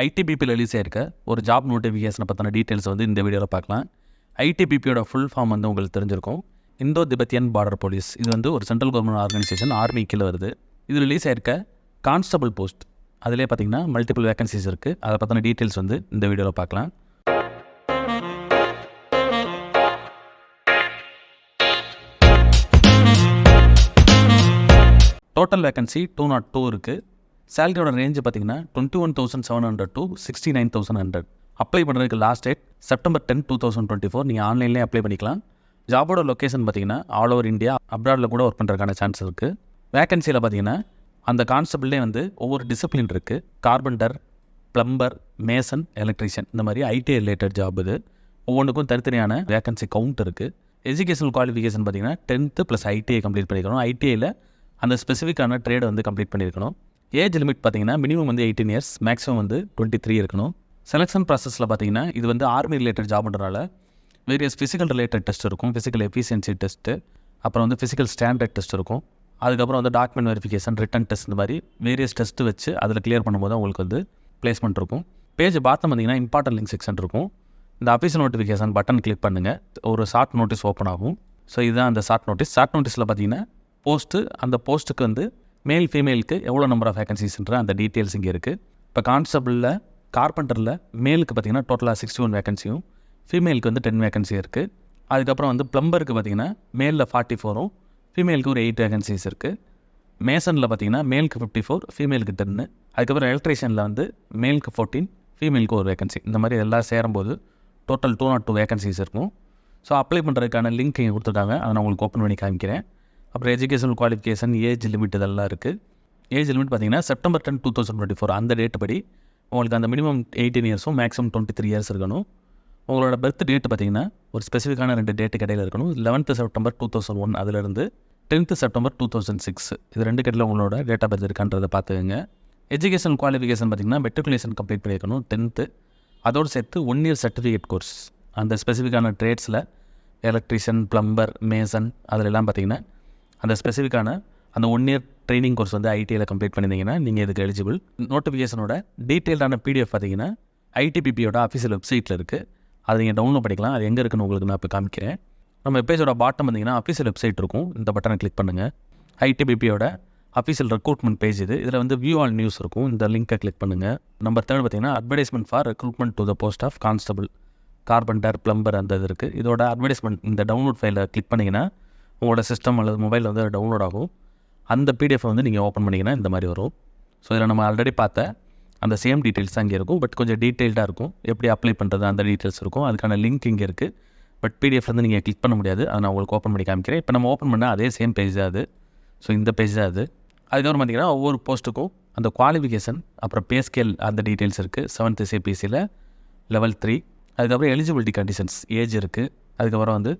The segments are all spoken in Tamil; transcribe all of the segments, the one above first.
ஐடிபிபியில் ரிலீஸ் ஆயிருக்க ஒரு ஜாப் நோட்டிஃபிகேஷனை பற்றின டீட்டெயில்ஸ் வந்து இந்த வீடியோவில் பார்க்கலாம். ஐடிபிபியோட ஃபுல் ஃபார்ம் வந்து உங்களுக்கு தெரிஞ்சிருக்கும். இந்தோ திபெத்தியன் பார்டர் போலீஸ். இது வந்து ஒரு சென்ட்ரல் கவர்மெண்ட் ஆர்கனைசேஷன், ஆர்மி கீழே வருது. இது ரிலீஸ் ஆயிருக்க கான்ஸ்டபிள் போஸ்ட். அதிலே பார்த்தீங்கன்னா மல்டிபிள் வேகன்சிஸ் இருக்குது. அதை பற்றின டீட்டெயில்ஸ் வந்து இந்த வீடியோவில் பார்க்கலாம். டோட்டல் வேகன்சி 202 இருக்குது. சேலரியோட ரேஞ்சு பார்த்தீங்கன்னா 21,700 to 69,100. அப்ளை பண்ணுறதுக்கு லாஸ்ட் டேட் September 10, 2024. நீங்கள் ஆன்லைன்லேயே அப்ளை பண்ணிக்கலாம். ஜாபோட லொக்கேஷன் பார்த்தீங்கன்னா ஆல் ஓவர் இந்தியா, அப்ராடில் கூட ஒர்க் பண்ணுறதுக்கான சான்ஸ் இருக்குது. வேகன்சியில் பார்த்தீங்கன்னா அந்த கான்ஸ்டபிள்லேயே வந்து ஒவ்வொரு டிசிப்ளின் இருக்குது. கார்பெண்டர், ப்ளம்பர், மேசன், எலக்ட்ரீஷியன், இந்த மாதிரி ஐடி ரிலேட்டட் ஜாப். இது ஒவ்வொன்றுக்கும் தனித்தனியான வேகன்சி கவுண்ட் இருக்குது. எஜுகேஷனல் குவாலிஃபிகேஷன் பார்த்தீங்கன்னா 10th + ஐடிஐ கம்ப்ளீட் பண்ணிக்கணும். ஐடிஐயில் அந்த ஸ்பெசிஃபிக்கான ட்ரேடை வந்து கம்ப்ளீட் பண்ணியிருக்கணும். ஏஜ் லிமிட் பார்த்தீங்கன்னா மினிமம் வந்து 18 years, மேக்ஸிமம் வந்து 23 இருக்கணும். செலெக்ஷன் ப்ராசஸில் பார்த்தீங்கன்னா இது வந்து ஆர்மி ரிலேட்டட் ஜாப்ன்றனால வேரியஸ் ஃபிசிக்கல் ரிலேட்டட் டெஸ்ட் இருக்கும். ஃபிசிக்கல் எஃபிஷியன்சி டெஸ்ட்டு, அப்புறம் வந்து ஃபிசிக்கல் ஸ்டாண்டர்ட் டெஸ்ட் இருக்கும். அதுக்கப்புறம் வந்து டாக்குமெண்ட் வெரிஃபிகேஷன், ரிட்டன் டெஸ்ட், இந்த மாதிரி வேரியஸ் டெஸ்ட்டு வச்சு அதில் கிளியர் பண்ணும்போது உங்களுக்கு வந்து பிளேஸ்மெண்ட் இருக்கும். பேஜ் பார்த்தோம் பார்த்தீங்கன்னா இம்பார்ட்டன்ட் லிங்க் செக்ஷன் இருக்கும். இந்த அஃபீஷியல் நோட்டிஃபிகேஷன் பட்டன் கிளிக் பண்ணுங்கள், ஒரு ஷார்ட் நோட்டீஸ் ஓப்பன் ஆகும். ஸோ இதுதான் அந்த ஷார்ட் நோட்டீஸ். ஷார்ட் நோட்டீஸில் பார்த்தீங்கன்னா போஸ்ட்டு, அந்த போஸ்ட்டுக்கு வந்து மேல் ஃபீமேலுக்கு எவ்வளோ நம்பர் ஆஃப் வேகன்சிஸ்ன்ற அந்த டீட்டெயில்ஸ் இங்கே இருக்குது. இப்போ கான்ஸ்டபிளில், கார்பெண்டரில் மேலுக்கு பார்த்தீங்கன்னா டோட்டலாக 61 வேகன்சியும், ஃபீமேலுக்கு வந்து 10 வேகன்சி இருக்குது. அதுக்கப்புறம் வந்து ப்ளம்பருக்கு பார்த்தீங்கன்னா மேலில் 44, ஃபீமேலுக்கு ஒரு 8 வேகன்சிஸ் இருக்குது. மேசனில் பார்த்தீங்கன்னா மேலுக்கு 54, ஃபீமேலுக்கு 10. அதுக்கப்புறம் எலக்ட்ரீஷியனில் வந்து மேலுக்கு 14, ஃபீமேலுக்கு ஒரு வேகன்சி. இந்த மாதிரி எல்லாம் சேரும்போது டோட்டல் 202 வேகன்சிஸ் இருக்கும். ஸோ அப்ளை பண்ணுறதுக்கான லிங்க் இங்கே கொடுத்துருக்காங்க, அதை நான் உங்களுக்கு ஓப்பன் பண்ணி காமிக்கிறேன். அப்புறம் எஜுகேஷனல் குவாலிஃபிகேஷன், ஏஜ் லிமிட் இதெல்லாம் இருக்குது. ஏஜ் லிமிட் பார்த்தீங்கன்னா September 10, 2024 அந்த டேட் படி உங்களுக்கு அந்த மினிமம் 18 years, மேக்ஸிமம் 23 years இருக்கணும். உங்களோட பர்த் டேட் பார்த்தீங்கன்னா ஒரு ஸ்பெசிஃபிக்கான 2 டேட்டுக்கு இடையில் இருக்கணும். 11th September 2001 அதிலிருந்து 10th September 2006 இது 2 கடையில் உங்களோட டேட் ஆஃப் பர்த் இருக்கான்றதை பார்த்துக்கங்க. எஜுகேஷன் குவாலிஃபிகேஷன் பார்த்தீங்கன்னா மெட்ரிகுலேஷன் கம்ப்ளீட் பண்ணியிருக்கணும் 10th. அதோடு சேர்த்து 1 year சர்டிஃபிகேட் கோர்ஸ் அந்த ஸ்பெசிஃபிக்கான ட்ரேட்ஸில் எலக்ட்ரிஷியன், ப்ளம்பர், மேசன் அதிலெல்லாம் பார்த்தீங்கன்னா அந்த ஸ்பெசிஃபிக்கான அந்த 1 year ட்ரைனிங் கோர்ஸ் வந்து ஐடியில் கம்ப்ளீட் பண்ணியிருந்தீங்கன்னா நீங்கள் இதுக்கு எலிஜிபிள். நோட்டிஃபிகேஷனோட டீட்டெயில்டான பிடிஎஃப் பார்த்தீங்கன்னா ஐடிபிபியோட அஃபீஷியல் வெப்சைட்டில் இருக்குது. அதை நீங்கள் டவுன்லோட் பண்ணிக்கலாம். அது எங்கே இருக்குன்னு உங்களுக்கு நான் இப்போ காமிக்கிறேன். நம்ம பேஜோட பாட்டம் பார்த்தீங்கன்னா அஃபீஷியல் வெப்சைட் இருக்கும். இந்த பட்டனை கிளிக் பண்ணுங்கள். ஐடிபிபியோட அஃபீஷியல் ரெக்ரூட்மெண்ட் பேஜ் இது. இதில் வந்து வியூ ஆல் நியூஸ் இருக்கும். இந்த லிங்க்கை கிளிக் பண்ணுங்கள். நம்பர் 3 பார்த்தீங்கன்னா advertisement for recruitment to the post of constable, carpenter, plumber அந்த இது இருக்குது. இதோட அட்வர்டைஸ்மெண்ட் இந்த டவுன்லோட் ஃபைலை கிளிக் பண்ணிங்கன்னா உங்களோட சிஸ்டம் அல்லது மொபைலில் வந்து டவுன்லோட் ஆகும். அந்த பிடிஎஃப் வந்து நீங்கள் ஓப்பன் பண்ணிங்கன்னா இந்த மாதிரி வரும். ஸோ இதில் நம்ம ஆல்ரெடி பார்த்த அந்த சேம் டீட்டெயில்ஸ் தான் இங்கே இருக்கும். பட் கொஞ்சம் டீட்டெயில்டாக இருக்கும். எப்படி அப்ளை பண்ணுறது அந்த டீட்டெயில்ஸ் இருக்கும். அதுக்கான லிங்க் இங்கே இருக்குது. பட் பிடிஎஃப் வந்து நீங்கள் கிளிக் பண்ண முடியாது. அதை நான் உங்களுக்கு ஓப்பன் பண்ணி காமிக்கிறேன். இப்போ நம்ம ஓப்பன் பண்ணால் அதே சேம் பேஜ் தான் அது. ஸோ இந்த பேஜ் தான் அது. அதுக்கப்புறம் பார்த்தீங்கன்னா ஒவ்வொரு போஸ்ட்டுக்கும் அந்த குவாலிஃபிகேஷன், அப்புறம் பே ஸ்கேல் அந்த டீட்டெயில்ஸ் இருக்குது. 7th CPCயில் level 3. அதுக்கப்புறம் எலிஜிபிலிட்டி கண்டிஷன்ஸ், ஏஜ் இருக்குது. அதுக்கப்புறம் வந்து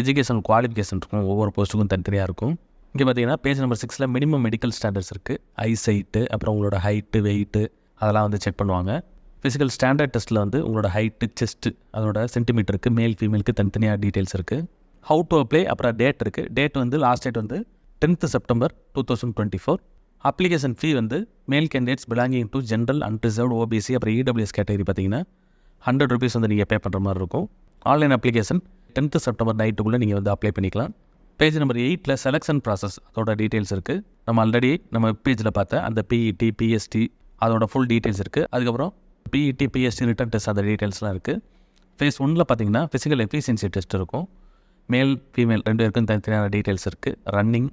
எஜுகேஷனல் குவாலிஃபிகேஷன் இருக்கும். ஒவ்வொரு போஸ்ட்டுக்கும் தனித்தனியாக இருக்கும். இங்கே பார்த்தீங்கன்னா page number 6 minimum medical standards இருக்குது. ஐசைட்டு, அப்புறம் உங்களோட ஹைட்டு, வெயிட்டு அதெல்லாம் வந்து செக் பண்ணுவாங்க. ஃபிசிக்கல் ஸ்டாண்டர்ட் டெஸ்ட்டில் வந்து உங்களோட ஹைட்டு, செஸ்ட்டு, அதோட சென்டிமீட்டருக்கு மேல் ஃபீமேலுக்கு தனித்தனியாக டீட்டெயில்ஸ் இருக்குது. ஹவு டு அப்ளை, அப்புறம் டேட் இருக்குது. டேட் வந்து லாஸ்ட் டேட் வந்து 10th September 2024. அப்ளிகேஷன் ஃபீ வந்து மேல் candidates belonging to general, unreserved, OBC, அப்புறம் இடபிள்யூஎஸ் கேட்டகரி பார்த்தீங்கன்னா 100 rupees வந்து நீங்கள் பே பண்ணுற மாதிரி இருக்கும். ஆன்லைன் அப்ளிகேஷன் 10th September நைட்டுக்குள்ளே நீங்கள் வந்து அப்ளை பண்ணிக்கலாம். பேஜ் நம்பர் 8 செலெக்ஷன் ப்ராசஸ் அதோட டீட்டெயில்ஸ் இருக்குது. நம்ம ஆல்ரெடி நம்ம பேஜில் பார்த்த அந்த பிஇடி, பிஎஸ்டி அதோட ஃபுல் டீட்டெயில்ஸ் இருக்குது. அதுக்கப்புறம் பிஇடி, பிஎஸ்டி ரிட்டன் டெஸ்ட் அந்த டீட்டெயில்ஸ்லாம் இருக்குது. ஃபேஸ் 1 பார்த்தீங்கன்னா ஃபிசிக்கல் எஃபிஷியன்சி டெஸ்ட் இருக்கும். மேல், ஃபீமேல் 2 பேருக்கும் தனித்தனியான டீட்டெயில்ஸ் இருக்குது. Running,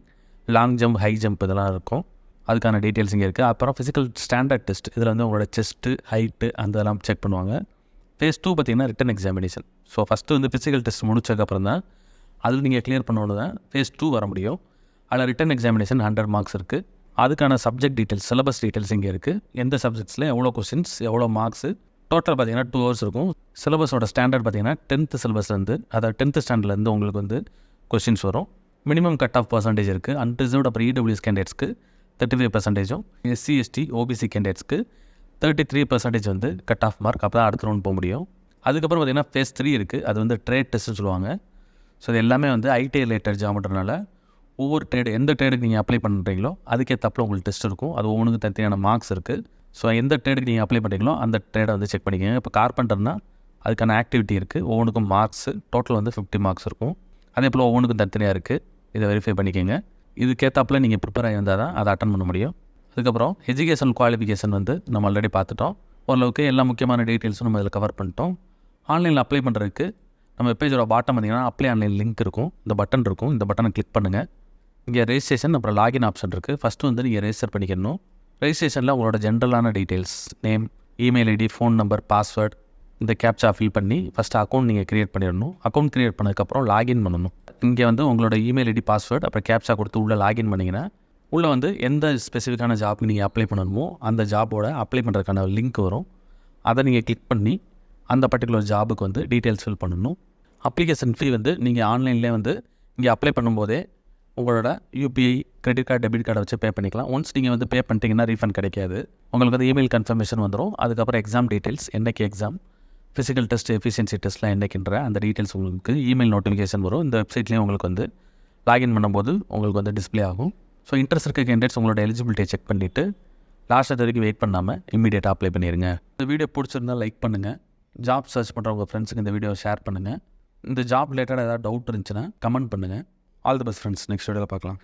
long jump, high jump இதெல்லாம் இருக்கும். அதுக்கான டீட்டெயில்ஸ் இங்கே இருக்குது. அப்புறம் ஃபிசிக்கல் ஸ்டாண்டர்ட் டெஸ்ட், இதில் வந்து உங்களோட செஸ்ட்டு, ஹைட்டு அந்த இதெல்லாம் செக் பண்ணுவாங்க. ஃபேஸ் 2 பார்த்தீங்கன்னா ரிட்டன் எக்ஸாமினேஷன். ஸோ ஃபஸ்ட்டு வந்து ஃபிசிக்கல் டெஸ்ட் முடிச்சதுக்கப்புறம் தான் அதில் நீங்கள் கிளியர் பண்ணோன்னு தான் ஃபேஸ் 2 வர முடியும். அதில் ரிட்டன் எக்ஸாமினேஷன் 100 marks இருக்குது. அதுக்கான சப்ஜெக்ட் டீட்டெயில்ஸ், சிலபஸ் டீட்டெயில்ஸ் இங்கே இருக்குது. எந்த சப்ஜெக்ட்ஸில் எவ்வளோ கொஸ்டின்ஸ், எவ்வளோ மார்க்ஸு, டோட்டல் பார்த்தீங்கன்னா 2 hours இருக்கும். சிலபஸோட ஸ்டாண்டர்ட் பார்த்தீங்கன்னா 10th சிலபஸ்லேருந்து, அதாவது 10th ஸ்டாண்டர்ட்லேருந்து உங்களுக்கு வந்து கொஸ்டின்ஸ் வரும். மினிமம் கட் ஆஃப் பர்சன்டேஜ் இருக்குது. அன்ரிசர்வ்டு, அப்புறம் இடபிள்யூஎஸ் கேண்டிடேட்ஸ்க்கு 35%, எஸ்சி, எஸ்டி, ஓபிசி கேண்டிடேட்ஸ்க்கு 33% வந்து கட் ஆஃப் மார்க். அப்போ தான் அடுத்த ரவுண்ட் போக முடியும். அதுக்கப்புறம் பார்த்தீங்கன்னா ஃபேஸ் 3 இருக்குது. அது வந்து ட்ரேட் டெஸ்ட்னு சொல்லுவாங்க. ஸோ இது எல்லாமே வந்து ஐடி ரிலேட்டட் ஜாப்ன்றனால ஒவ்வொரு ட்ரேடு, எந்த ட்ரேடுக்கு நீங்கள் அப்ளை பண்ணுறீங்களோ அதுக்கேற்றப்பல உங்களுக்கு டெஸ்ட் இருக்கும். அது ஒவ்வொன்றுக்கு தனித்தனியான மார்க்ஸ் இருக்குது. ஸோ எந்த ட்ரேடுக்கு நீங்கள் அப்ளை பண்ணுறீங்களோ அந்த ட்ரேடை வந்து செக் பண்ணிக்கோங்க. இப்போ கார்பெண்டர்னா அதுக்கான ஆக்டிவிட்டி இருக்குது, ஒவ்வொன்றுக்கும் மார்க்ஸு டோட்டல் வந்து 50 மார்க்ஸ் இருக்கும். அதே போல் ஒவ்வொன்றுக்கும் தனித்தனியாக இருக்குது, இதை வெரிஃபை பண்ணிக்கோங்க. இதுக்கேற்றாப்பில் நீங்கள் ப்ரிப்பேர் ஆகி வந்தால் தான் அதை அட்டன் பண்ண முடியும். அதுக்கப்புறம் எஜுகேஷன் குவாலிஃபிகேஷன் வந்து நம்ம ஆல்ரெடி பார்த்துட்டோம். ஓரளவுக்கு எல்லா முக்கியமான டீட்டெயில்ஸும் நம்ம இதில் கவர் பண்ணிட்டோம். ஆன்லைனில் அப்ளை பண்ணுறதுக்கு நம்ம வெப்பேஜோட பாட்டம் பார்த்திங்கன்னா அப்ளை ஆன்லைன் லிங்க் இருக்கும், இந்த பட்டன் இருக்கும், இந்த பட்டனை கிளிக் பண்ணுங்கள். இங்கே ரெஜிஸ்ட்ரேஷன் அப்புறம் லாகின் ஆப்ஷன் இருக்குது. ஃபஸ்ட்டு வந்து நீங்கள் ரெஜிஸ்டர் பண்ணிக்கணும். ரெஜிஸ்ட்ரேஷனில் உங்களோட ஜென்ரலான details, name, email ID, phone number, password, இந்த கேப்சா ஃபில் பண்ணி ஃபஸ்ட்டு அக்கௌண்ட் நீங்கள் க்ரியேட் பண்ணிடணும். அக்கௌண்ட் க்ரியேட் பண்ணதுக்கப்புறம் லாகின் பண்ணணும். இங்கே வந்து உங்களோட இமெயில் ஐடி, பாஸ்வேர்டு, அப்புறம் கேப்சா கொடுத்து உள்ளே லாகின் பண்ணிங்கன்னா உள்ளே வந்து எந்த ஸ்பெசிஃபிக்கான ஜாப்க்கு நீங்கள் அப்ளை பண்ணணுமோ அந்த ஜாபோட அப்ளை பண்ணுறதுக்கான லிங்க் வரும். அதை நீங்கள் கிளிக் பண்ணி அந்த பர்டிகுலர் ஜாபுக்கு வந்து டீட்டெயில்ஸ் ஃபில் பண்ணணும். அப்ளிகேஷன் ஃபீ வந்து நீங்கள் ஆன்லைன்லேயே வந்து இங்கே அப்ளை பண்ணும்போதே உங்களோட யூபிஐ, கிரெடிட் கார்டு, டெபிட் கார்டை வச்சு பே பண்ணிக்கலாம். ஒன்ஸ் நீங்கள் வந்து பே பண்ணிட்டீங்கன்னா ரீஃபண்ட் கிடைக்காது. உங்களுக்கு வந்து இமெயில் கன்ஃபர்மேஷன் வந்துடும். அதுக்கப்புறம் எக்ஸாம் டீட்டெயில்ஸ், என்றைக்கு எக்ஸாம், ஃபிசிக்கல் டெஸ்ட், எஃபிஷியன்சி டெஸ்ட்லாம் என்றைக்குன்ற அந்த டீட்டெயில்ஸ் உங்களுக்கு இமெயில் நோட்டிஃபிகேஷன் வரும். இந்த வெப்சைட்லேயும் உங்களுக்கு வந்து லாகின் பண்ணும்போது உங்களுக்கு வந்து டிஸ்பிளே ஆகும். ஸோ இன்ட்ரெஸ்ட் இருக்க கேண்டிடேட்ஸ் உங்களோட எலிஜிபிலிட்டியை செக் பண்ணிவிட்டு லாஸ்ட் வரைக்கும் வெயிட் பண்ணாமல் இமீடியட்டாக அப்ளை பண்ணிடுங்க. இந்த வீடியோ பிடிச்சிருந்தால் லைக் பண்ணுங்கள். ஜாப் சர்ச் பண்ணுற உங்கள் ஃப்ரெண்ட்ஸுக்கு இந்த வீடியோவை ஷேர் பண்ணுங்கள். இந்த ஜாப் ரிலேட்டடாக ஏதாவது டவுட் இருந்துச்சுன்னா கமெண்ட் பண்ணுங்கள். All the best friends. Next வீடியோவில் பார்க்கலாம்.